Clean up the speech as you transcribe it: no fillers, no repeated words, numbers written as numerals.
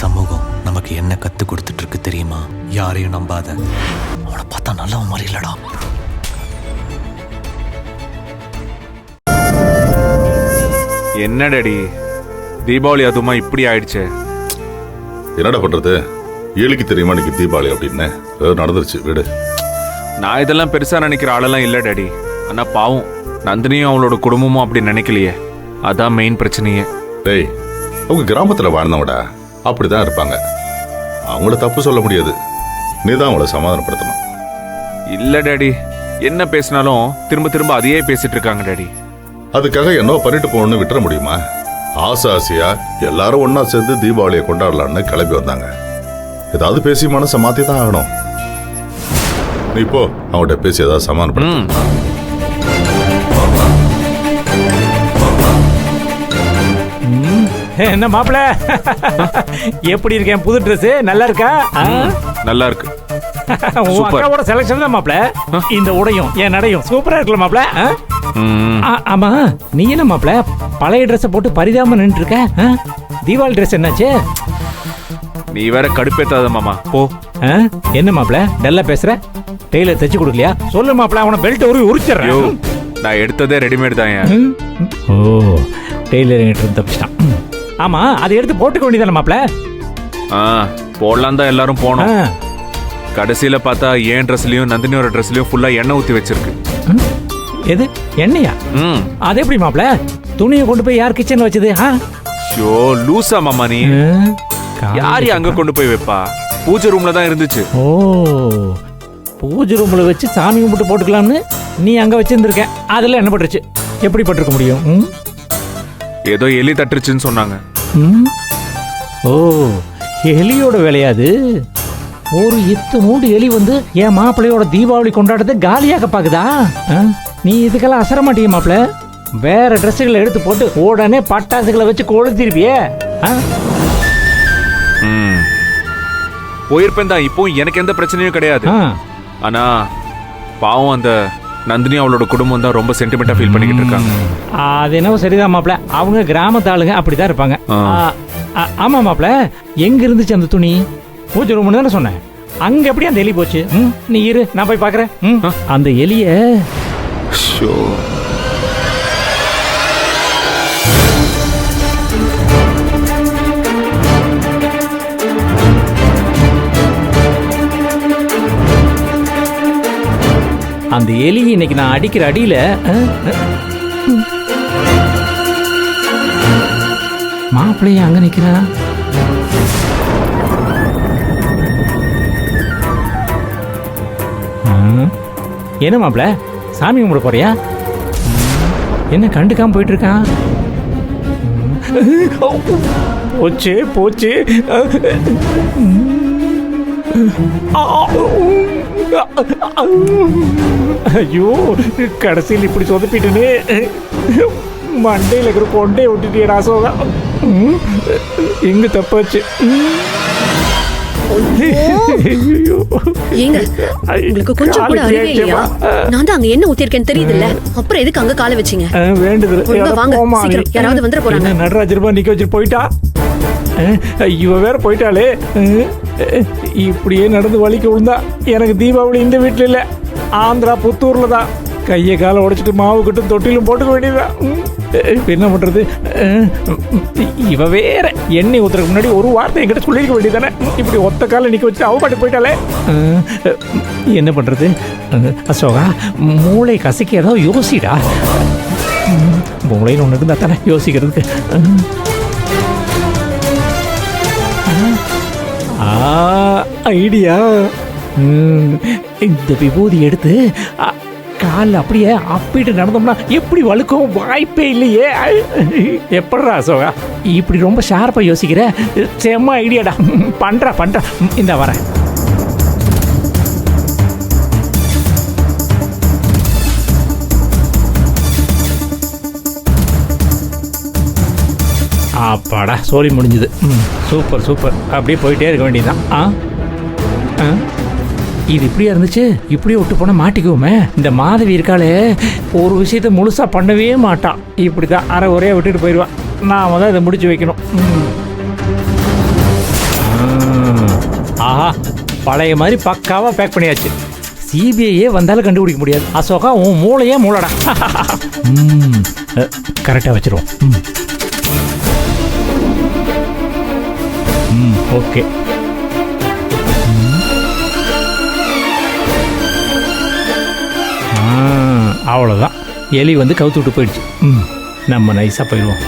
சமூகம் நமக்கு என்ன கத்து கொடுத்துட்டு இருக்கு தெரியுமா? யாரையும் நம்பாத. அவனை பார்த்தா நல்லவன் மாதிரி இல்லடா. என்ன டாடி தீபாவளி அதுமா இப்படி ஆயிடுச்சு? என்னடா பண்றது? ஏழுக்கு தெரியுமா இன்னைக்கு தீபாவளி அப்படின்னு நடந்துருச்சு வீடு. நான் இதெல்லாம் பெருசா நினைக்கிற ஆளெல்லாம் இல்ல டாடி. ஆனா பாவம் நந்தினியும் அவளோட குடும்பமும் அப்படி நினைக்கலையே. அதான் மெயின் பிரச்சனையே. டேய், அவங்க கிராமத்துல வாழ்ந்தவடா, அப்படிதான் இருப்பாங்க. அவங்கள தப்பு சொல்ல முடியாது. நீதான் அவங்கள சமாதானப்படுத்தணும். இல்ல டாடி, என்ன பேசினாலும் திரும்ப திரும்ப அதையே பேசிட்டு இருக்காங்க டாடி. அதுக்காக என்ன பண்ணிட்டு போகணும்னு விட்டுற முடியுமா? ஆசையா எல்லாரும் ஒன்னா சேர்ந்து தீபாவளியை கொண்டாடலாம்னு கிளம்பி வந்தாங்க. ஏதாவது பேசி மனசை மாத்தி தான் ஆகணும். நீ இப்போ அவங்கள்ட்ட பேசி ஏதாவது சமாதானப்படுத்த. என்ன மாப்பிள்ள, எப்படி இருக்கேன்? புது ட்ரெஸ் நல்லா இருக்கா? நல்லா இருக்கு. உன் அக்காவோட செலக்ஷன் தான் மாப்பிள்ள. இந்த உடையும் என் நடையும் சூப்பரா இருக்குல்ல மாப்பிள்ள? ஆமா, நீ என்ன மாப்பிள்ள பழைய ட்ரெஸ் போட்டு பரிதாபமா நின்று இருக்க? தீபாவளி ட்ரெஸ் என்னாச்சு? நீ வேற கடுப்பேத்தாத மாமா, போ. என்ன மாப்பிள்ள டல்லா பேசுற? டெய்லர் தைச்சு கொடுக்கலையா? சொல்லு மாப்பிள்ள, அவனை பெல்ட் உரிச்சிடுறேன். நான் எடுத்ததே ரெடிமேட் தான். ஓ, டெய்லர் என்கிட்ட தப்பிச்சிட்டான். ஆமா, அதை எடுத்து போட்டுக்க வேண்டியதானே மாப்பிள்ள? போடலாம் தான் எல்லாரும் போனோம். கடைசியில பார்த்தா என் ட்ரெஸ்லயும் நந்தினியோட ட்ரெஸ்லயும் ஃபுல்லா எண்ணெய் ஊத்தி வச்சிருக்கு. எது எண்ணெயா? அது எப்படி மாப்பிள்ள? துணியை கொண்டு போய் யார் கிச்சன்ல வச்சது? ஷோ லூசா மாமா நீ. யாரு அங்க கொண்டு போய் வைப்பா? பூஜை ரூம்ல தான் இருந்துச்சு. ஓ, பூஜை ரூம்ல வச்சு சாமி கும்பிட்டு போட்டுக்கலாம்னு நீ அங்க வச்சிருந்திருக்க. அதுல என்ன பட்டுருச்சு? எப்படி பட்டிருக்க முடியும்? ஏதோ எலி தட்டுருச்சுன்னு சொன்னாங்க. ஓ, எலியோட வேலையாது? ஒரு 8 எலி வந்து என் மாப்பிள்ளையோட தீபாவளி கொண்டாடுறத காலியாக பாக்குதா? நீ இதுக்கெல்லாம் அசர மாட்டீங்க மாப்பிள்ள. வேற ட்ரெஸ்ஸுகளை எடுத்து போட்டு உடனே பட்டாசுகளை வச்சு கொளுத்திருப்பியே. போயிருப்பேன் தான். இப்போ எனக்கு எந்த பிரச்சனையும் கிடையாது. ஆனா பாவம் அந்த நந்தினி அவளோட குடும்பம் தான் ரொம்ப சென்டிமெண்டா ஃபீல் பண்ணிக்கிட்டு இருக்காங்க. அது என்னவோ சரிதான் மாப்பிள்ள. அவங்க கிராமத்து ஆளுங்க அப்படிதான் இருப்பாங்க. ஆமா மாப்பிள்ள, எங்க இருந்துச்சு அந்த துணி? பூஜை ரூம்னு தானே சொன்னேன். அங்க எப்படி அந்த எலி போச்சு? நீ இரு, நான் போய் பாக்குறேன். அந்த எலிய அந்த எலி இன்னைக்கு நான் அடிக்கிற அடியில மாப்பிள்ளைய அங்க நிக்கிறா. என்ன மாப்பிள்ள, சாமி கும்பிட போறியா? என்ன கண்டுக்காம போயிட்டு இருக்கான்? போச்சு போச்சு. ஐயோ, கடைசியில் இப்படி சொதப்பிட்டுன்னு மண்டையில் இருக்கிற கொண்டையை விட்டுட்டியடா சோகா. எங்க தப்பாச்சு? உங்களுக்கு கொஞ்சம் கூட அறிவே இல்லையா? நான் தான் அங்க என்ன ஊத்திருக்கேன்னு தெரியுதுல்ல, அப்புறம் எதுக்கு அங்க காலை வச்சீங்க? வேண்டுதல் வாங்க, சீக்கிரம் யாராவது வந்துட போறாங்க. நடராஜ் ரூபா நிக்க வச்சுட்டு போயிட்டா. இவ வேற போயிட்டாலே. இப்படியே நடந்து வலிக்க விழுந்தா எனக்கு தீபாவளி இந்த வீட்டுல இல்ல, ஆந்திரா புத்தூர்ல தான். கையை காலை உடைச்சிட்டு மாவு கட்டு தொட்டிலும் போட்டுக்க வேண்டியதுதான். என்ன பண்றது? இவ வேற எண்ணெய் ஊத்துறதுக்கு முன்னாடி ஒரு வார்த்தை என்கிட்ட சொல்லிருக்க வேண்டியதானே? இப்படி ஒத்த கால நிக்க வச்சுட்டு அவ பாட்டு போயிட்டாலே. என்ன பண்றது? அசோகா, மூளை கசக்கி ஏதாவது யோசிடா. மூளைன்னு ஒண்ணு இருந்தா தானே யோசிக்கிறதுக்கு. ஐடியா. இந்த விபூதி எடுத்து காலில் அப்படியே அப்பிட்டு நடந்தோம்னா எப்படி வழுக்கும்? வாய்ப்பே இல்லையே. எப்படா அசோகா இப்படி ரொம்ப ஷார்ப்பா யோசிக்கிற? செம்ம ஐடியாடா. பண்றா இந்த வரேன். அப்பாடா, சோலி முடிஞ்சுது. Super super. அப்படியே போயிட்டே இருக்க வேண்டியதுதான். இது இப்படியா இருந்துச்சு? இப்படியே விட்டு போனால் மாட்டிக்குவோமே. இந்த மாதவி இருக்காளே, ஒரு விஷயத்த முழுசா பண்ணவே மாட்டான். இப்படிதான் அரை ஒரே விட்டுட்டு போயிடுவான். நாம தான் இதை முடிச்சு வைக்கணும். பழைய மாதிரி பக்காவாக பேக் பண்ணியாச்சு. சிபிஐயே வந்தாலும் கண்டுபிடிக்க முடியாது. அசோகா உன் மூளையே மூளடா. கரெக்டாக வச்சிருவோம். ஓகே. அவ்வளோதான். எலி வந்து கவுத்து விட்டு போயிடுச்சு. நம்ம நைஸாக போயிடுவோம்.